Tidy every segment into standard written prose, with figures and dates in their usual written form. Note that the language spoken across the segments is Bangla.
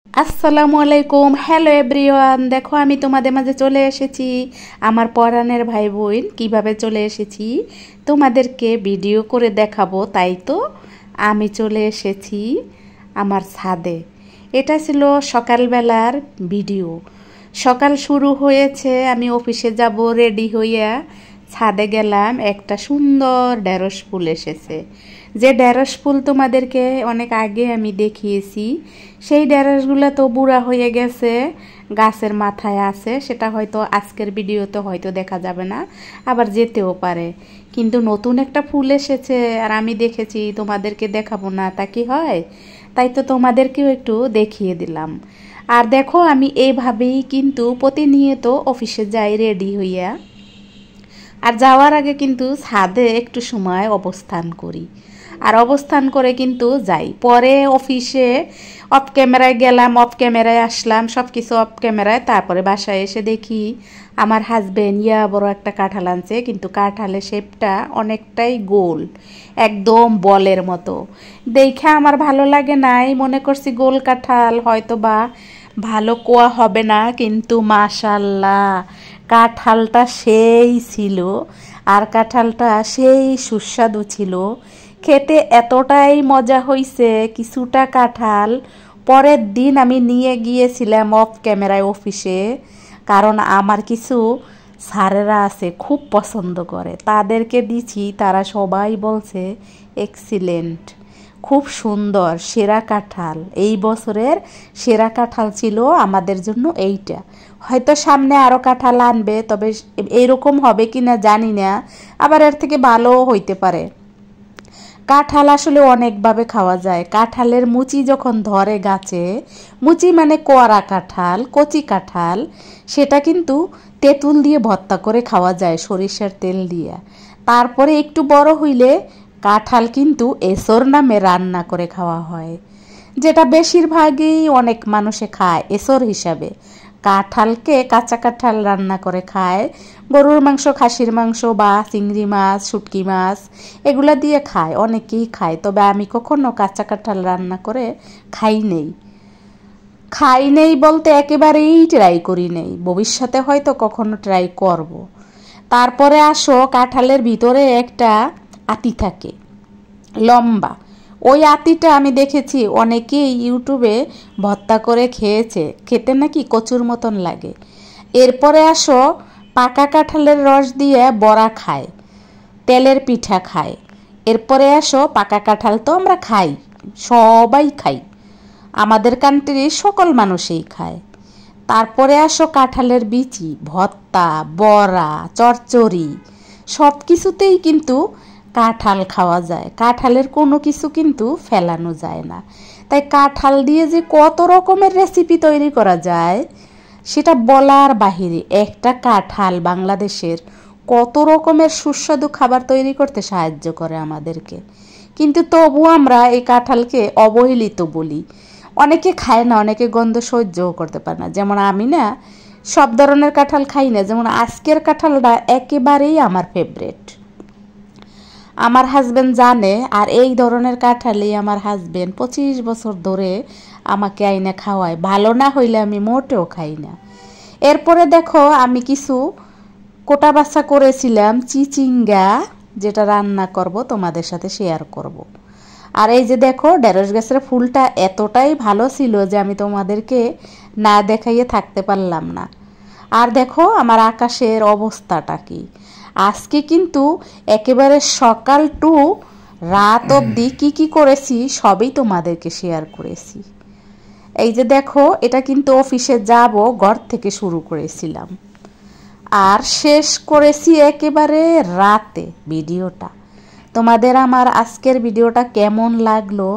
আসসালামু আলাইকুম। হ্যালো এভরিওয়ান, দেখো আমি তোমাদের মাঝে চলে এসেছি। আমার পরাণের ভাই বোন কিভাবে চলে এসেছি তোমাদেরকে ভিডিও করে দেখাবো। তাই তো আমি চলে এসেছি আমার ছাদে। এটা ছিল সকালবেলার ভিডিও। সকাল শুরু হয়েছে, আমি অফিসে যাব রেডি হইয়া ছাদে গেলাম। একটা সুন্দর ঢেঁড়স ফুল এসেছে। যে ঢেঁড়স ফুল তোমাদেরকে অনেক আগে আমি দেখিয়েছি, সেই ঢেঁড়সগুলো তো বুড়া হয়ে গেছে, গাছের মাথায় আছে। সেটা হয়তো আজকের ভিডিওতে হয়তো দেখা যাবে না, আবার যেতেও পারে। কিন্তু নতুন একটা ফুল এসেছে আর আমি দেখেছি, তোমাদেরকে দেখাবো না তা কি হয়? তাই তো তোমাদেরকেও একটু দেখিয়ে দিলাম। আর দেখো আমি এইভাবেই কিন্তু প্রতিনিয়ত অফিসে যাই রেডি হইয়া। আর যাওয়ার আগে কিন্তু ছাদে একটু সময় অবস্থান করি, আর অবস্থান করে কিন্তু যাই। পরে অফিসে অফ ক্যামেরায় গেলাম, অফ ক্যামেরায় আসলাম, সব কিছু অফ ক্যামেরায়। তারপরে বাসায় এসে দেখি আমার হাজবেন্ড বড় একটা কাঁঠাল আনছে, কিন্তু কাঁঠালের শেপটা অনেকটাই গোল, একদম বলের মতো। দেখে আমার ভালো লাগে নাই, মনে করছি গোল কাঁঠাল হয়তো বা ভালো কোয়া হবে না, কিন্তু মাশাল্লাহ কাঁঠালটা সেই ছিল। আর কাঁঠালটা সেই সুস্বাদু ছিল, খেতে এতটাই মজা হয়েছে। কিছুটা কাঁঠাল পরের দিন আমি নিয়ে গিয়েছিলাম অফ ক্যামেরায় অফিসে, কারণ আমার কিছু স্যারেরা আছে খুব পছন্দ করে, তাদেরকে দিছি। তারা সবাই বলছে এক্সিলেন্ট, খুব সুন্দর, সেরা কাঁঠাল। এই বছরের সেরা কাঁঠাল ছিল আমাদের জন্য এইটা। হয়তো সামনে আরও কাঁঠাল আনবে, তবে এইরকম হবে কি না জানি না, আবার এর থেকে ভালোও হইতে পারে। কাঁঠাল আসলে অনেকভাবে খাওয়া যায়। কাঁঠালের মুচি যখন ধরে গাছে, মুচি মানে কোয়ারা কাঁঠাল, কচি কাঁঠাল, সেটা কিন্তু তেঁতুল দিয়ে ভর্তা করে খাওয়া যায় সরিষার তেল দিয়ে। তারপরে একটু বড় হইলে কাঁঠাল কিন্তু এসর নামে রান্না করে খাওয়া হয়, যেটা বেশিরভাগই অনেক মানুষে খায় এসর হিসাবে। কাঁঠালকে কাঁচা কাঁঠাল রান্না করে খায়, গরুর মাংস, খাসির মাংস বা চিংড়ি মাছ, শুটকি মাছ এগুলা দিয়ে খায়, অনেকেই খায়। তবে আমি কখনো কাঁচা কাঁঠাল রান্না করে খাই নেই বলতে একেবারেই ট্রাই করি নেই। ভবিষ্যতে হয়তো কখনো ট্রাই করব। তারপরে আসো, কাঁঠালের ভিতরে একটা আটি থাকে লম্বা, ওই আটিটা আমি দেখেছি অনেকেই ইউটিউবে ভর্তা করে খেয়েছে, খেতে নাকি কচুর মতন লাগে। এরপরে আসো, পাকা কাঁঠালের রস দিয়ে বড়া খায়, তেলের পিঠা খায়। এরপরে আসো, পাকা কাঁঠাল তো আমরা খাই, সবাই খাই, আমাদের কান্ট্রির সকল মানুষই খায়। তারপরে আসো কাঁঠালের বিচি, ভর্তা, বড়া, চচ্চড়ি, সব কিছুতেই কিন্তু কাঁঠাল খাওয়া যায়। কাঁঠালের কোনো কিছু কিন্তু ফেলানো যায় না। তাই কাঁঠাল দিয়ে যে কত রকমের রেসিপি তৈরি করা যায় সেটা বলার বাহিরে। একটা কাঁঠাল বাংলাদেশের কত রকমের সুস্বাদু খাবার তৈরি করতে সাহায্য করে আমাদেরকে, কিন্তু তবু আমরা এই কাঁঠালকে অবহেলিত বলি। অনেকে খায় না, অনেকে গন্ধ সহ্যও করতে পারে না। যেমন আমি না সব ধরনের কাঁঠাল খাই না, যেমন আজকের কাঁঠালটা একেবারেই আমার ফেভারিট, আমার হাজবেন্ড জানে। আর এই ধরনের কাঁঠালই আমার হাজবেন্ড 25 বছর ধরে আমাকে আইনা খাওয়ায়, ভালো না হইলে আমি মোটেও খাই না। এরপরে দেখো আমি কিছু কোটা বাছা করেছিলাম চিচিঙ্গা, যেটা রান্না করব তোমাদের সাথে শেয়ার করব। আর এই যে দেখো ঢেঁড়স গাছের ফুলটা এতটাই ভালো ছিল যে আমি তোমাদেরকে না দেখাইয়ে থাকতে পারলাম না। আর দেখো আমার আকাশের অবস্থাটা কি। আজকে কিন্তু একেবারে সকাল টু রাত অবধি কি করেছি সবই তোমাদেরকে শেয়ার করেছি। এই যে দেখো, এটা কিন্তু অফিসে যাব ঘর থেকে শুরু করেছিলাম, আর শেষ করেছি একেবারে রাতে ভিডিওটা। তোমাদের আমার আজকের ভিডিওটা কেমন লাগলো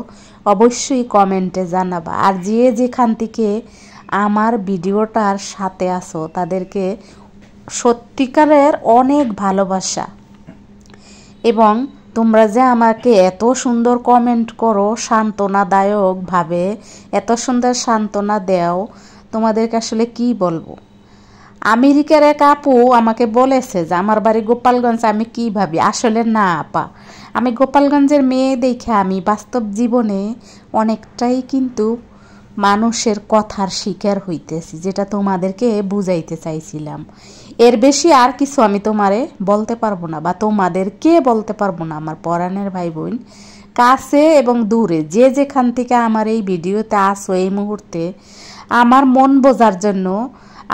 অবশ্যই কমেন্টে জানাবা। আর যে যেখান থেকে আমার ভিডিওটার সাথে আসো তাদেরকে সত্যিকারের অনেক ভালোবাসা। এবং তোমরা যে আমাকে এত সুন্দর কমেন্ট করো সান্ত্বনাদায়কভাবে, এত সুন্দর সান্ত্বনা দেও, তোমাদেরকে আসলে কি বলবো। আমেরিকার এক আপু আমাকে বলেছে যে আমার বাড়ি গোপালগঞ্জ, আমি কি ভাবি। আসলে না আপা, আমি গোপালগঞ্জের মেয়ে দেখে আমি বাস্তব জীবনে অনেকটাই কিন্তু মানুষের কথার শিকার হইতেছি, যেটা তোমাদেরকে বুঝাইতে চাইছিলাম। এর বেশি আর কিছু আমি তোমারে বলতে পারবো না, বা তোমাদেরকে বলতে পারবো না। আমার পরাণের ভাই বোন কাছে এবং দূরে যে যেখান থেকে আমার এই ভিডিওতে আসো এই মুহূর্তে, আমার মন বোঝার জন্য,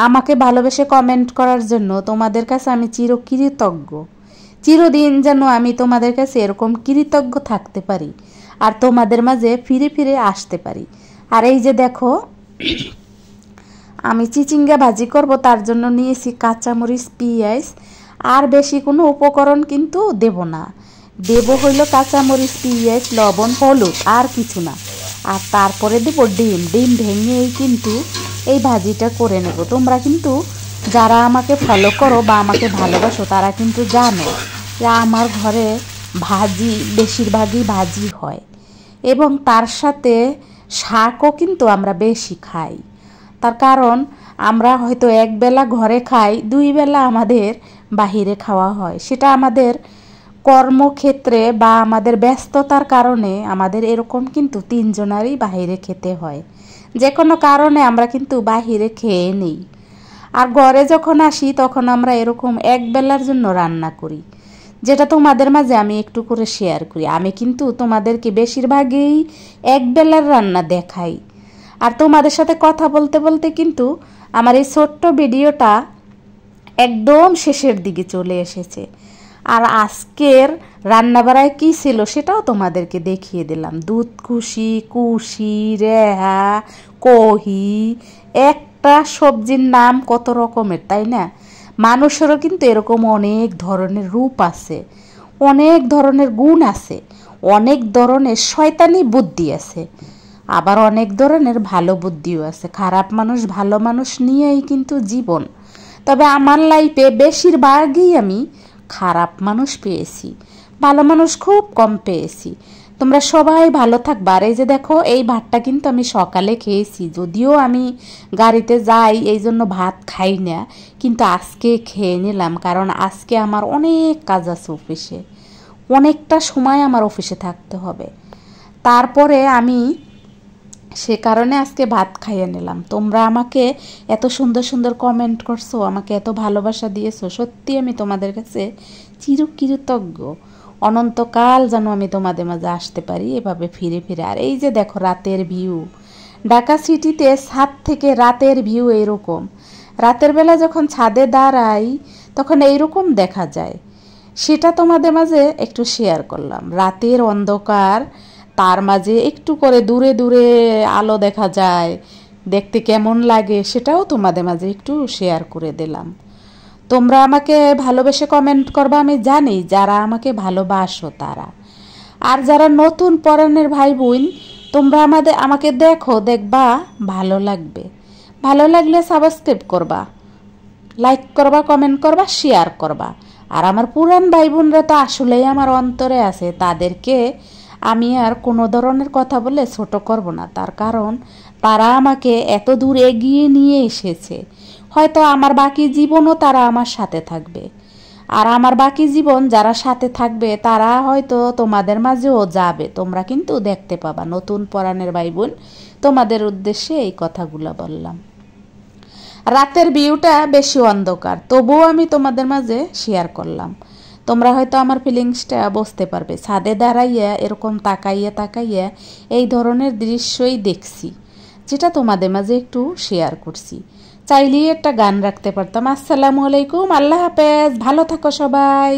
আমাকে ভালোবেসে কমেন্ট করার জন্য তোমাদের কাছে আমি চিরকৃতজ্ঞ। চিরদিন যেন আমি তোমাদের কাছে এরকম কৃতজ্ঞ থাকতে পারি আর তোমাদের মাঝে ফিরে ফিরে আসতে পারি। আর এই যে দেখো, আমি চিচিঙ্গা ভাজি করব, তার জন্য নিয়েছি কাঁচামরিচ, পেঁয়াজ, আর বেশি কোনো উপকরণ কিন্তু দেব না। দেব হইল কাঁচামরিচ, পেঁয়াজ, লবণ, হলুদ, আর কিছু না। আর তারপরে দেব ডিম। ডিম ভেঙেই কিন্তু এই ভাজিটা করে নেব। তোমরা কিন্তু যারা আমাকে ফলো করো বা আমাকে ভালোবাসো তারা কিন্তু জানো যে আমার ঘরে ভাজি, বেশিরভাগই ভাজি হয়, এবং তার সাথে শাকও কিন্তু আমরা বেশি খাই। তার কারণ আমরা হয়তো একবেলা ঘরে খাই, 2 বেলা আমাদের বাহিরে খাওয়া হয়। সেটা আমাদের কর্মক্ষেত্রে বা আমাদের ব্যস্ততার কারণে আমাদের এরকম কিন্তু 3 জনারই বাহিরে খেতে হয়। যে কোনো কারণে আমরা কিন্তু বাহিরে খেয়ে নিই। আর ঘরে যখন আসি তখন আমরা এরকম একবেলার জন্য রান্না করি, যেটা তোমাদের মাঝে আমি একটু করে শেয়ার করি। আমি কিন্তু তোমাদেরকে বেশিরভাগই একবেলার রান্না দেখাই। আর তোমাদের সাথে কথা বলতে বলতে কিন্তু আমার এই ছোট্ট ভিডিওটা একদম শেষের দিকে চলে এসেছে। আর আজকের রান্নাবাড়ায় কী ছিল সেটাও তোমাদেরকে দেখিয়ে দিলাম। দুধ কুশি, রেহা, কহি, একটা সবজির নাম কত রকমের, তাই না? মানুষেরও কিন্তু এরকম অনেক ধরনের রূপ আছে, অনেক ধরনের গুণ আছে, অনেক ধরনের শয়তানি বুদ্ধি আছে, আবার অনেক ধরনের ভালো বুদ্ধিও আছে। খারাপ মানুষ ভালো মানুষ নিয়েই কিন্তু জীবন। তবে আমার লাইফে বেশিরভাগই আমি খারাপ মানুষ পেয়েছি, ভালো মানুষ খুব কম পেয়েছি। তোমরা সবাই ভালো থাকবা। আর এই যে দেখো, এই ভাতটা কিন্তু আমি সকালে খেয়েছি, যদিও আমি গাড়িতে যাই এই জন্য ভাত খাই না, কিন্তু আজকে খেয়ে নিলাম। কারণ আজকে আমার অনেক কাজ আছে অফিসে, অনেকটা সময় আমার অফিসে থাকতে হবে। তারপরে আমি সে কারণে আজকে ভাত খাইয়ে নিলাম। তোমরা আমাকে এত সুন্দর সুন্দর কমেন্ট করছো, আমাকে এত ভালোবাসা দিয়েছো, সত্যি আমি তোমাদের কাছে চিরকৃতজ্ঞ। অনন্তকাল যেন আমি তোমাদের মাঝে আসতে পারি এভাবে ফিরে ফিরে। আর এই যে দেখো রাতের ভিউ, ঢাকা সিটিতে ছাদ থেকে রাতের ভিউ এইরকম। রাতের বেলা যখন ছাদে দাঁড়াই তখন এইরকম দেখা যায়, সেটা তোমাদের মাঝে একটু শেয়ার করলাম। রাতের অন্ধকার, তার মাঝে একটু করে দূরে দূরে আলো দেখা যায়, দেখতে কেমন লাগে সেটাও তোমাদের মাঝে একটু শেয়ার করে দিলাম। তোমরা আমাকে ভালোবেসে কমেন্ট করবা, আমি জানি যারা আমাকে ভালোবাসো তারা। আর যারা নতুন পরাণের ভাই বোন, তোমরা আমাকে দেখো, দেখবা ভালো লাগবে। ভালো লাগলে সাবস্ক্রাইব করবা, লাইক করবা, কমেন্ট করবা, শেয়ার করবা। আর আমার পুরান ভাই বোনরা তো আসলেই আমার অন্তরে আছে, তাদেরকে আমি আর কোনো ধরনের কথা বলে ছোট করব না। তার কারণ তারা আমাকে এত দূর এগিয়ে নিয়ে এসেছে, হয়তো আমার বাকি জীবনও তারা আমার সাথে থাকবে। আর আমার বাকি জীবন যারা সাথে থাকবে তারা হয়তো তোমাদের মাঝেও যাবে, তোমরা কিন্তু দেখতে পাবা। নতুন পরাণের ভাই বোন, তোমাদের উদ্দেশ্যে এই কথাগুলো বললাম। রাতের ভিউটা বেশি অন্ধকার, তবুও আমি তোমাদের মাঝে শেয়ার করলাম। তোমরা হয়তো আমার ফিলিংসটা বুঝতে পারবে। ছাদে দাঁড়াইয়া এরকম তাকাইয়া এই ধরনের দৃশ্যই দেখছি, যেটা তোমাদের মাঝে একটু শেয়ার করছি। চাইলেই একটা গান রাখতে পারতাম। আসসালামু আলাইকুম, আল্লাহ হাফেজ, ভালো থাকো সবাই।